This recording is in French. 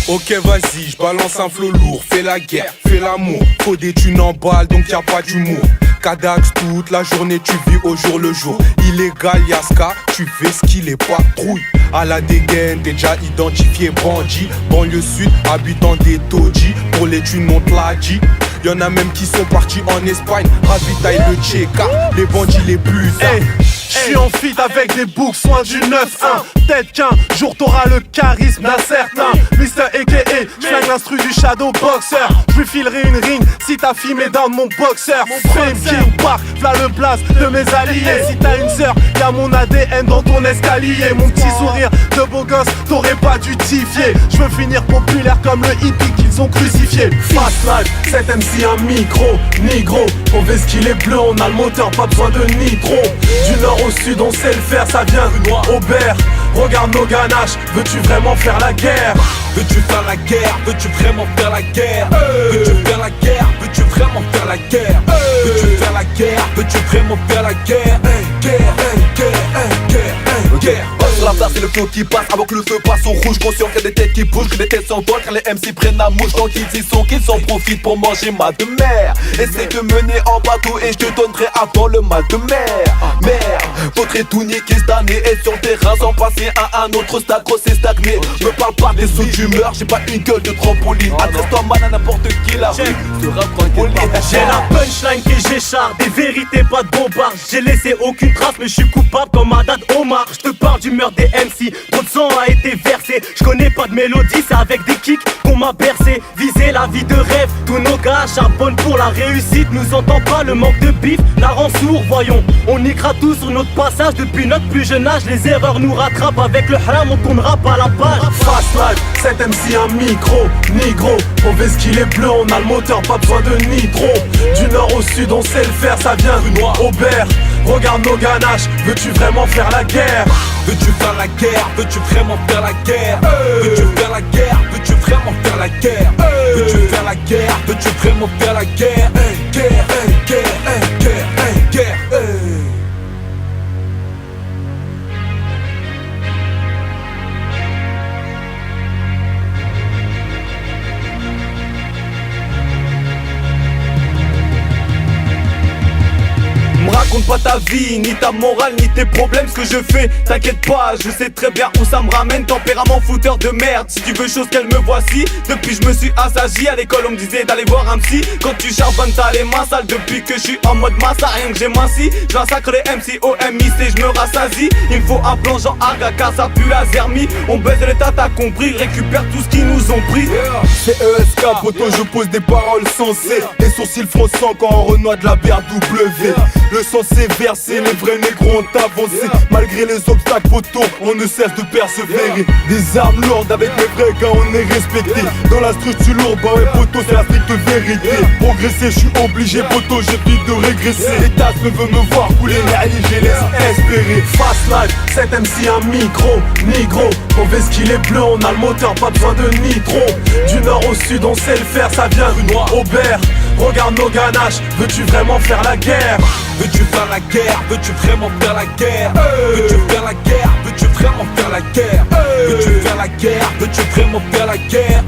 Ok vas-y, je balance un flot lourd, fais la guerre, fais l'amour. Faut des thunes en balle, donc y'a pas d'humour. Cadax toute la journée, tu vis au jour le jour. Illégal Yaska, tu fais ce qu'il est pas trouille. À la dégaine, déjà identifié bandit. Banlieue sud, habitant des taudis. Pour les thunes, on te l'a dit. Y'en a même qui sont partis en Espagne. Ravitaille le Tcheka, les bandits les plus J'suis en feat avec des boucs, soin du 9-1. Peut-être qu'un jour t'auras le charisme d'un certain Mr. A.K.A. J'flingue l'instru du shadow boxer. J'lui filerai une ring si ta fille met dans mon boxer. Frame King Park, v'là le blast de mes alliés. Si t'as une sœur, y'a mon ADN dans ton escalier. Mon petit sourire de beau gosse, t'aurais pas dû t'y fier. J'veux finir populaire comme le hippie qu'ils ont crucifié. Fast life, 7 MC un micro, nigro. On fait ce qu'il est bleu, on a le moteur, pas besoin de nitro. Du nord au sud on sait le faire, ça vient rue Noire Aubert. Regarde nos ganaches, veux-tu vraiment faire la guerre? Veux-tu faire la guerre? Veux-tu vraiment faire la guerre? Veux-tu faire la guerre? Veux-tu vraiment faire la guerre? Veux-tu faire la guerre? Veux-tu vraiment faire la guerre? Guerre. Sur la place c'est le feu qui passe avant que le feu passe au rouge. Conscient qu'il y a des têtes qui bougent, que des têtes s'envolent. Quand les MC prennent la mouche, tant qu'ils y sont, qu'ils en profitent pour manger ma de mer. Essaye de mener en bateau et je te donnerai avant le mal de mer. Merde, faudrait tout niquer cette année et sur le terrain sans passer à un autre stade, gros c'est stagné. Je me parle pas des sauts d'humeur, j'ai pas une gueule de trampoline. Adresse-toi man à n'importe qui la rue sera tranquille. J'ai la punchline que j'écharde, des vérités pas de bombard. J'ai laissé aucune trace mais je suis coupable comme Haddad Omar. Je te parle du meurtre des MC, trop de sang a été versé. Je connais pas de mélodie, c'est avec des kicks qu'on m'a bercé. Viser la vie de rêve, tous nos gars charbonnent pour la réussite. Nous entend pas le manque de bif, la rend sourd, voyons. On niquera tout sur notre passage depuis notre plus jeune âge. Les erreurs nous rattrapent, avec le haram on tournera pas la page. Fast life, 7 MC un micro, nigro. On fait ce qu'il est bleu, on a le moteur, pas besoin de nitro. Du nord au sud on sait le faire, ça vient rue Noire Aubert. Regarde nos ganaches, veux-tu vraiment faire la guerre? Veux-tu faire la guerre? Veux-tu vraiment faire la guerre? Veux-tu faire la guerre? Veux-tu vraiment faire la guerre? Veux-tu faire la guerre? Veux-tu vraiment faire la guerre? Guerre. Raconte pas ta vie, ni ta morale, ni tes problèmes, ce que je fais, t'inquiète pas, je sais très bien où ça me ramène. Tempérament fouteur de merde, si tu veux chose qu'elle me voici. Depuis je me suis assagi, à l'école on me disait d'aller voir un psy. Quand tu charbonnes t'as les mains sales, depuis que je suis en mode massa, rien que j'ai minci. Je massacre les MC au MIC, je me rassasie. Il me faut un plan Jean Arga car ça pue la zermie. On baise l'état, t'as compris, récupère tout ce qu'ils nous ont pris. C'est ESK, poto, je pose des paroles sensées. Les sourcils froissants quand on renoie de la BRW. Le sang s'est versé, les vrais négros ont avancé. Malgré les obstacles, poto, on ne cesse de persévérer. Des armes lourdes avec les vrais gars, on est respecté. Dans la structure lourde, bah ouais poto, c'est la stricte vérité. Progresser, je suis obligé poto, j'évite de régresser. Les tasses me veulent me voir couler, mais je les laisse espérer. Fast life, 7 MC un micro, nigro. On fait ce qu'il est bleu, on a le moteur, pas besoin de nitro. Du nord au sud on sait le faire, ça vient rue Noire Aubert. Regarde nos ganaches, veux-tu vraiment faire la guerre? Veux-tu faire la guerre? Veux-tu vraiment faire la guerre? Veux-tu faire la guerre? Veux-tu vraiment faire la guerre? Veux-tu faire la guerre? Veux-tu vraiment faire la guerre?